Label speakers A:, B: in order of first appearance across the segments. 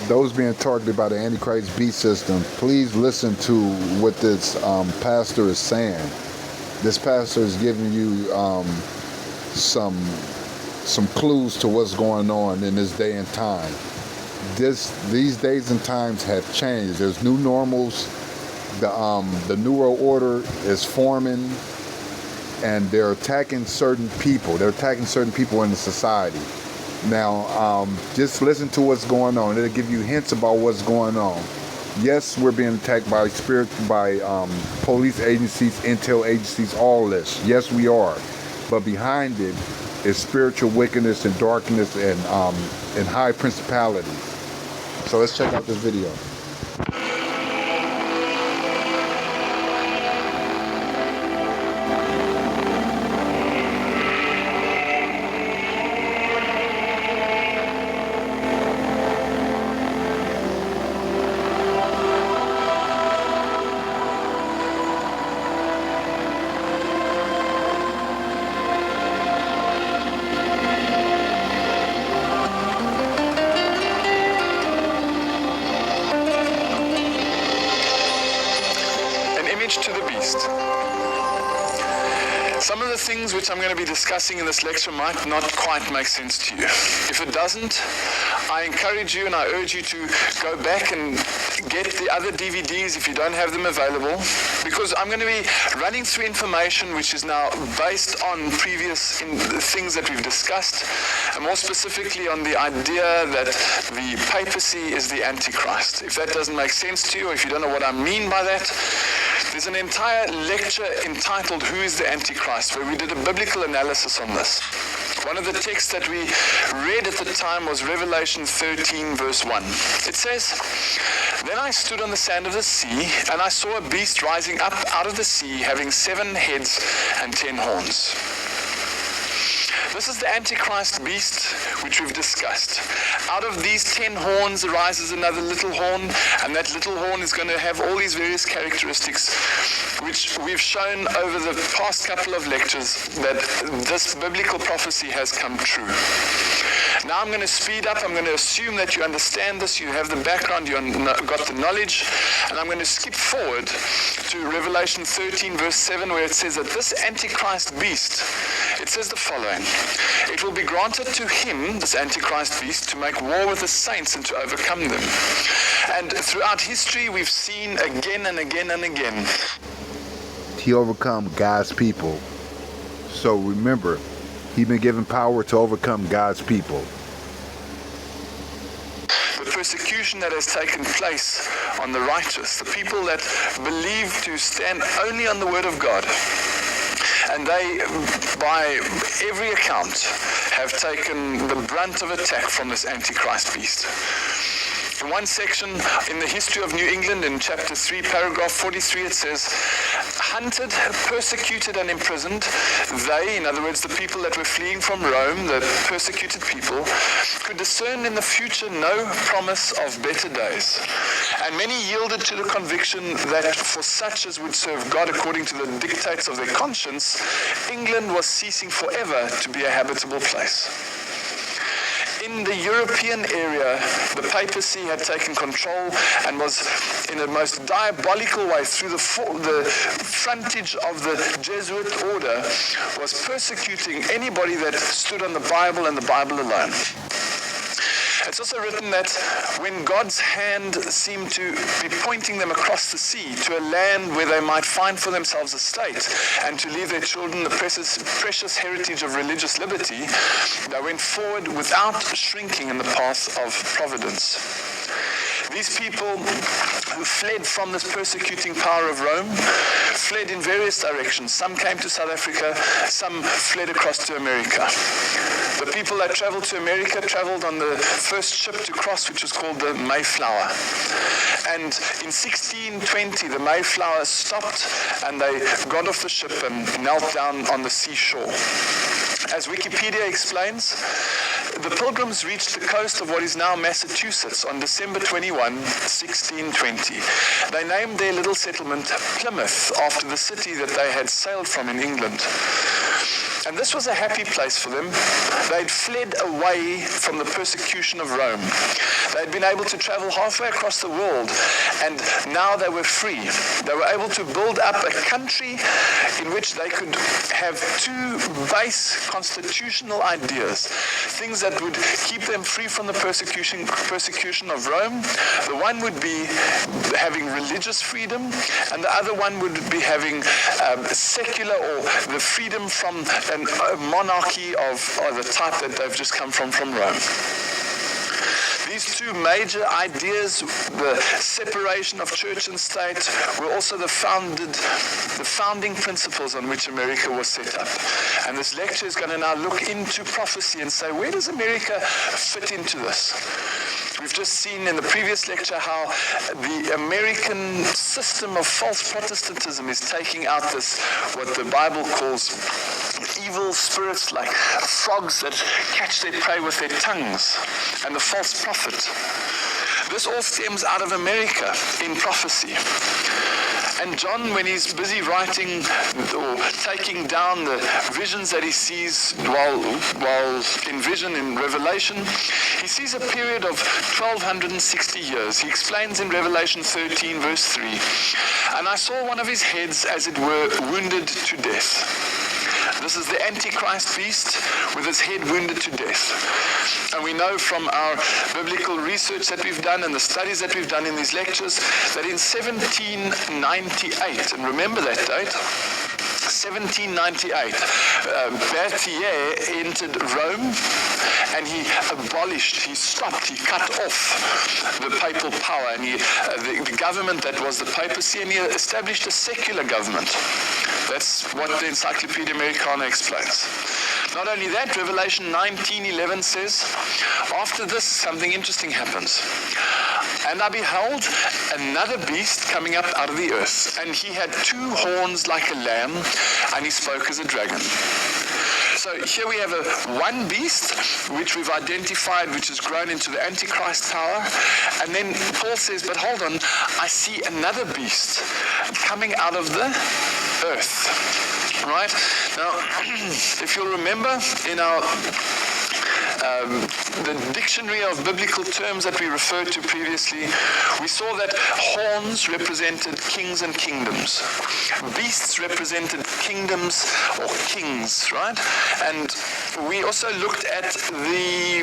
A: those being targeted by the Antichrist beast system, please listen to what this pastor is saying. This pastor is giving you some clues to what's going on in this day and time. These days and times have changed. There's new normals. The New World Order is forming, and they're attacking certain people. They're attacking certain people in the society. Now, just listen to what's going on. It'll give you hints about what's going on. Yes, we're being attacked by police agencies, intel agencies, all this. Yes, we are. But behind it is spiritual wickedness and darkness and high principalities. So let's check out this video.
B: To the beast. Some of the things which I'm going to be discussing in this lecture might not quite make sense to you. If it doesn't, I encourage you and I urge you to go back and get the other DVDs if you don't have them available, because I'm going to be running through information which is now based on previous things that we've discussed, and more specifically on the idea that the papacy is the Antichrist. If that doesn't make sense to you, or if you don't know what I mean by that, there's an entire lecture entitled Who is the Antichrist, where we did a biblical analysis on this. One of the texts that we read at the time was Revelation 13 verse 1. It says, "Then I stood on the sand of the sea, and I saw a beast rising up out of the sea, having 7 heads and 10 horns." This is the Antichrist beast which we've discussed. Out of these 10 horns arises another little horn, and that little horn is going to have all these various characteristics which we've shown over the past couple of lectures that this biblical prophecy has come true. Now I'm going to speed up. I'm going to assume that you understand this, you have the background, you've got the knowledge, and I'm going to skip forward to Revelation 13 verse 7, where it says that this Antichrist beast, it says the following: "It will be granted to him," this Antichrist beast, "to make war with the saints and to overcome them." And throughout history we've seen again and again and again,
A: he overcome God's people. So remember, he's been given power to overcome God's people.
B: The persecution that has taken place on the righteous, the people that believe to stand only on the word of God. And they, by every account, have taken the brunt of attack from this Antichrist beast. In one section in the history of New England, in chapter 3, paragraph 43, it says, "Hunted, persecuted, and imprisoned, they," in other words, the people that were fleeing from Rome, the persecuted people, "could discern in the future no promise of better days. And many yielded to the conviction that for such as would serve God according to the dictates of their conscience, England was ceasing forever to be a habitable place." In the European area, the papacy had taken control and was, in a most diabolical way, through the frontage of the Jesuit order, was persecuting anybody that stood on the Bible and the Bible alone. It's also written that when God's hand seemed to be pointing them across the sea to a land where they might find for themselves a state and to leave their children the precious heritage of religious liberty, they went forward without shrinking in the path of providence. These people who fled from this persecuting power of Rome fled in various directions. Some came to South Africa, some fled across to America. The people that traveled to America traveled on the first ship to cross, which was called the Mayflower. And in 1620, the Mayflower stopped and they got off the ship and knelt down on the seashore. As Wikipedia explains, the Pilgrims reached the coast of what is now Massachusetts on December 21, 1620. They named their little settlement Plymouth after the city that they had sailed from in England. And this was a happy place for them. They'd fled away from the persecution of Rome. They'd been able to travel halfway across the world, and now they were free. They were able to build up a country in which they could have two base constitutional ideas, things that would keep them free from the persecution of Rome. The one would be having religious freedom, and the other one would be having secular, or the freedom from a monarchy of the type that they've just come from Rome. These two major ideas, the separation of church and state, were also the founding principles on which America was set up. And this lecture is going to now look into prophecy and say, where does America fit into this? We've just seen in the previous lecture how the American system of false Protestantism is taking out this, what the Bible calls evil spirits, like frogs that catch their prey with their tongues, and the false prophet. This all stems out of America in prophecy. And John, when he's busy writing or taking down the visions that he sees while in vision in Revelation, he sees a period of 1260 years. He explains in Revelation 13 verse 3, "And I saw one of his heads as it were wounded to death." This is the Antichrist beast with his head wounded to death. And we know from our biblical research that we've done and the studies that we've done in these lectures that in 1798, and remember that date, 1798, Berthier entered Rome, and he stopped, he cut off the papal power, and the government that was the papacy, and he established a secular government. That's what the Encyclopedia Americana explains. Not only that, Revelation 19:11 says, after this, something interesting happens. "And I beheld another beast coming up out of the earth, and he had two horns like a lamb, and he spoke as a dragon." So here we have one beast, which we've identified, which has grown into the Antichrist power. And then Paul says, but hold on, I see another beast coming out of the earth. Right? Now, if you'll remember in our the dictionary of biblical terms that we referred to previously, we saw that horns represented kings and kingdoms. Beasts represented kingdoms or kings, right? And we also looked at the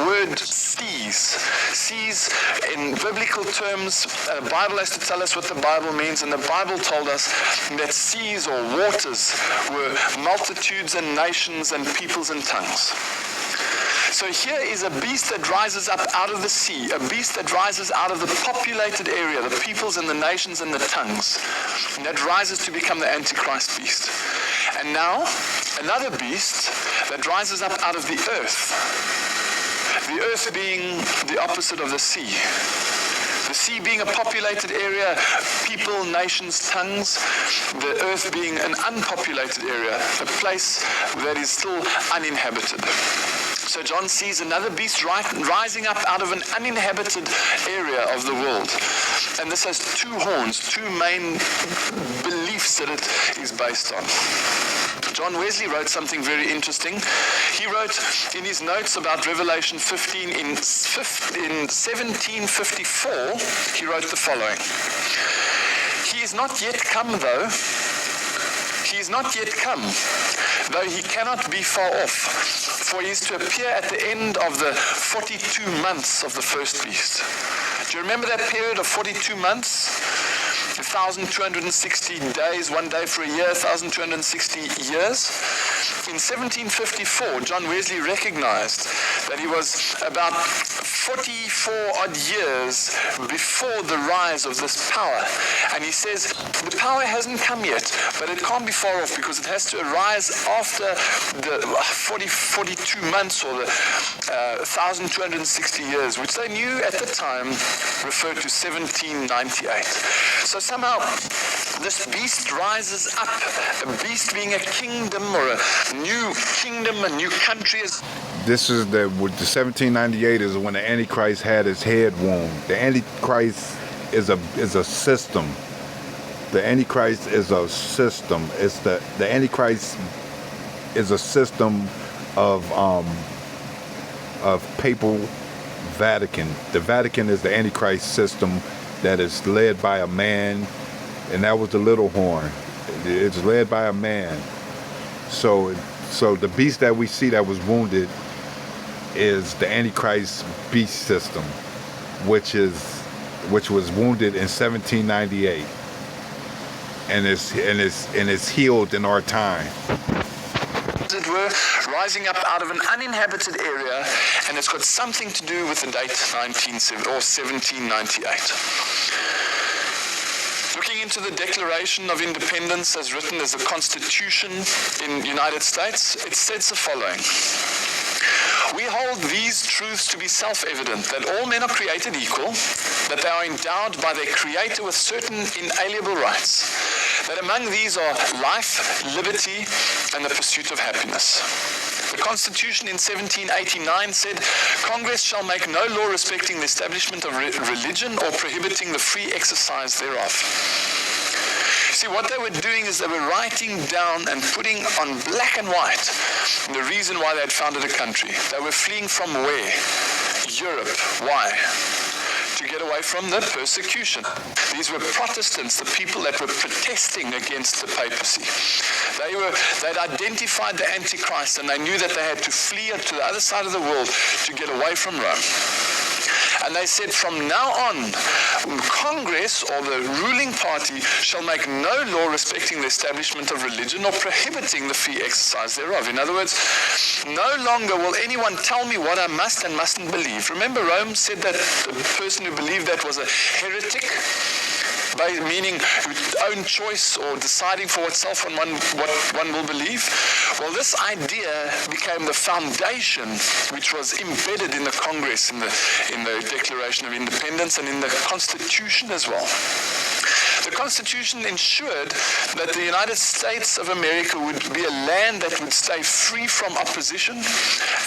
B: word seas. Seas, in biblical terms, the Bible has to tell us what the Bible means, and the Bible told us that seas or waters were multitudes and nations and peoples and tongues. So here is a beast that rises up out of the sea, a beast that rises out of the populated area, the peoples and the nations and the tongues, and that rises to become the Antichrist beast. And now, another beast that rises up out of the earth being the opposite of the sea. The sea being a populated area, people, nations, tongues, the earth being an unpopulated area, a place that is still uninhabited. So John sees another beast rising up out of an uninhabited area of the world. And this has two horns, two main beliefs that it is based on. John Wesley wrote something very interesting. He wrote in his notes about Revelation 15 in 1754, he wrote the following. "He is not yet come, though. He is not yet come, though he cannot be far off, for he is to appear at the end of the 42 months of the first beast." Do you remember that period of 42 months? 1,260 days, one day for a year, 1,260 years. In 1754, John Wesley recognized that he was about 44 odd years before the rise of this power. And he says, the power hasn't come yet, but it can't be far off because it has to arise after the 42 months or the 1,260 years, which they knew at the time referred to 1798. So somehow this beast rises up, a beast being a kingdom or a new kingdom, a new country.
A: This is the 1798 is when the Antichrist had his head wound. The Antichrist is a system. The Antichrist is a system. It's the Antichrist is a system of papal Vatican. The Vatican is the Antichrist system that is led by a man, and that was the little horn. It's led by a man. So the beast that we see that was wounded is the Antichrist beast system, which was wounded in 1798, and is healed in our time.
B: As it were, rising up out of an uninhabited area, and it's got something to do with the date 1798. Looking into the Declaration of Independence as written as the Constitution in the United States, it states the following. We hold these truths to be self-evident, that all men are created equal, that they are endowed by their Creator with certain inalienable rights, that among these are life, liberty, and the pursuit of happiness. The Constitution in 1789 said, Congress shall make no law respecting the establishment of religion or prohibiting the free exercise thereof. See, what they were doing is they were writing down and putting on black and white the reason why they had founded a country. They were fleeing from where? Europe. Why? To get away from the persecution. These were Protestants, the people that were protesting against the papacy. They'd identified the Antichrist, and they knew that they had to flee to the other side of the world to get away from Rome. And they said, from now on, Congress or the ruling party shall make no law respecting the establishment of religion or prohibiting the free exercise thereof. In other words, no longer will anyone tell me what I must and mustn't believe. Remember, Rome said that the person who believed that was a heretic, meaning own choice or deciding for oneself on what one will believe. Well, this idea became the foundation which was embedded in the Congress, in the Declaration of Independence, and in the Constitution as well. The Constitution ensured that the United States of America would be a land that would stay free from opposition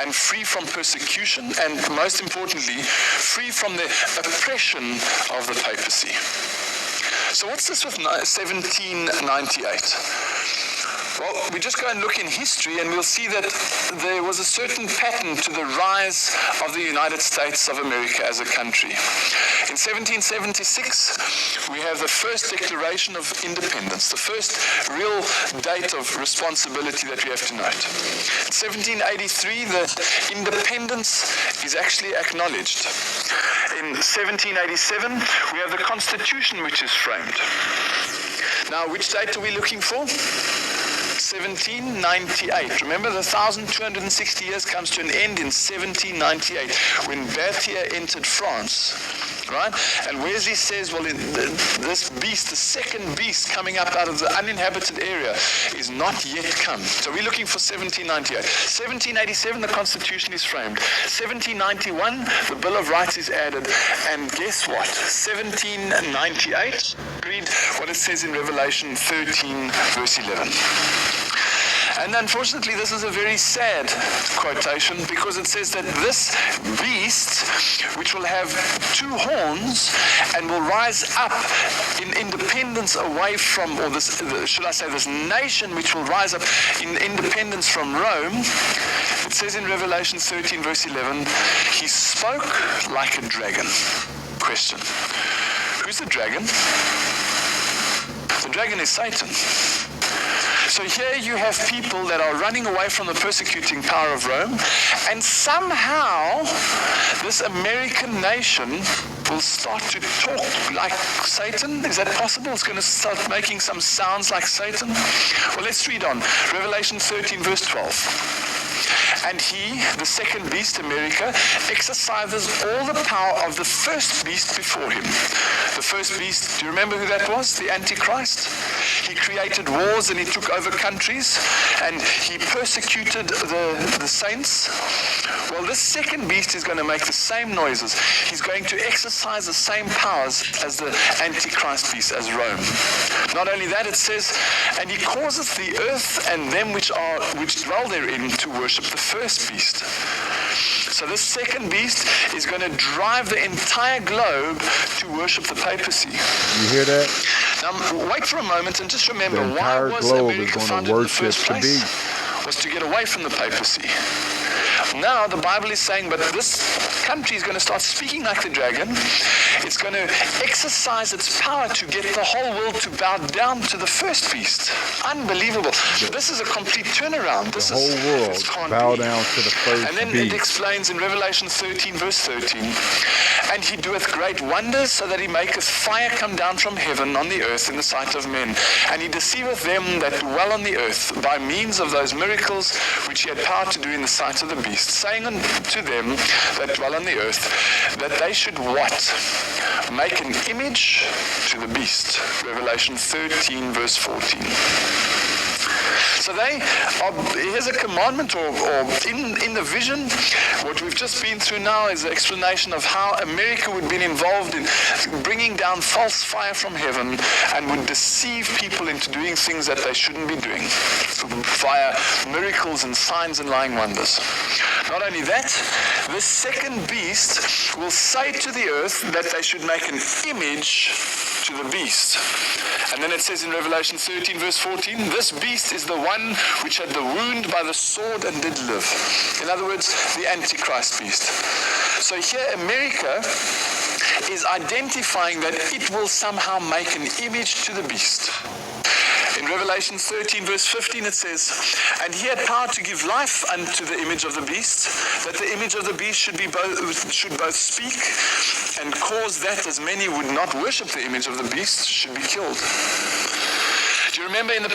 B: and free from persecution, and most importantly, free from the oppression of the papacy. So what's this with 1798? Well, we just go and look in history and we'll see that there was a certain pattern to the rise of the United States of America as a country. In 1776, we have the first Declaration of Independence, the first real date of responsibility that we have to note. In 1783, the independence is actually acknowledged. In 1787, we have the Constitution which is framed. Now, which date are we looking for? 1798. Remember, the 1,260 years comes to an end in 1798 when Berthier entered France. Right? And Wesley says, well, this beast, the second beast coming up out of the uninhabited area, is not yet come. So we're looking for 1798. 1787, the Constitution is framed. 1791, the Bill of Rights is added. And guess what? 1798, read what it says in Revelation 13, verse 11. And unfortunately, this is a very sad quotation because it says that this beast, which will have two horns and will rise up in independence away from, or this, should I say, this nation which will rise up in independence from Rome, it says in Revelation 13, verse 11, he spoke like a dragon. Question. Who's the dragon? The dragon is Satan. So here you have people that are running away from the persecuting power of Rome, and somehow this American nation will start to talk like Satan. Is that possible? It's going to start making some sounds like Satan? Well, let's read on. Revelation 13, verse 12. And he, the second beast, America, exercises all the power of the first beast before him. The first beast, do you remember who that was? The Antichrist. He created wars and he took over countries and he persecuted the saints. Well, this second beast is going to make the same noises. He's going to exercise the same powers as the Antichrist beast, as Rome. Not only that, it says, and he causes the earth and them which dwell therein to worship the first beast. So this second beast is going to drive the entire globe to worship the papacy.
A: You hear that?
B: Now, wait for a moment and just remember,
A: the
B: why
A: entire
B: was
A: globe
B: America
A: is going
B: founded
A: to
B: in the
A: worship
B: first
A: the
B: place?
A: beast.
B: was to get away from the papacy. Now the Bible is saying, but this country is going to start speaking like the dragon. It's going to exercise its power to get the whole world to bow down to the first beast. Unbelievable. This is a complete turnaround.
A: The whole world bow down to the first beast.
B: And then it explains in Revelation 13, verse 13, and he doeth great wonders, so that he maketh fire come down from heaven on the earth in the sight of men. And he deceiveth them that dwell on the earth by means of those miracles which he had power to do in the sight of the beast, saying unto them that dwell on the earth, that they should what? Make an image to the beast. Revelation 13, verse 14. So here's a commandment, or in the vision, what we've just been through now is an explanation of how America would be involved in bringing down false fire from heaven and would deceive people into doing things that they shouldn't be doing via miracles and signs and lying wonders. Not only that, the second beast will say to the earth that they should make an image to the beast. And then it says in Revelation 13, verse 14, this beast is the one which had the wound by the sword and did live. In other words, the Antichrist beast. So here America is identifying that it will somehow make an image to the beast. In Revelation 13, verse 15, it says, and he had power to give life unto the image of the beast, that the image of the beast should both speak and cause that as many would not worship the image of the beast should be killed. Do you remember in the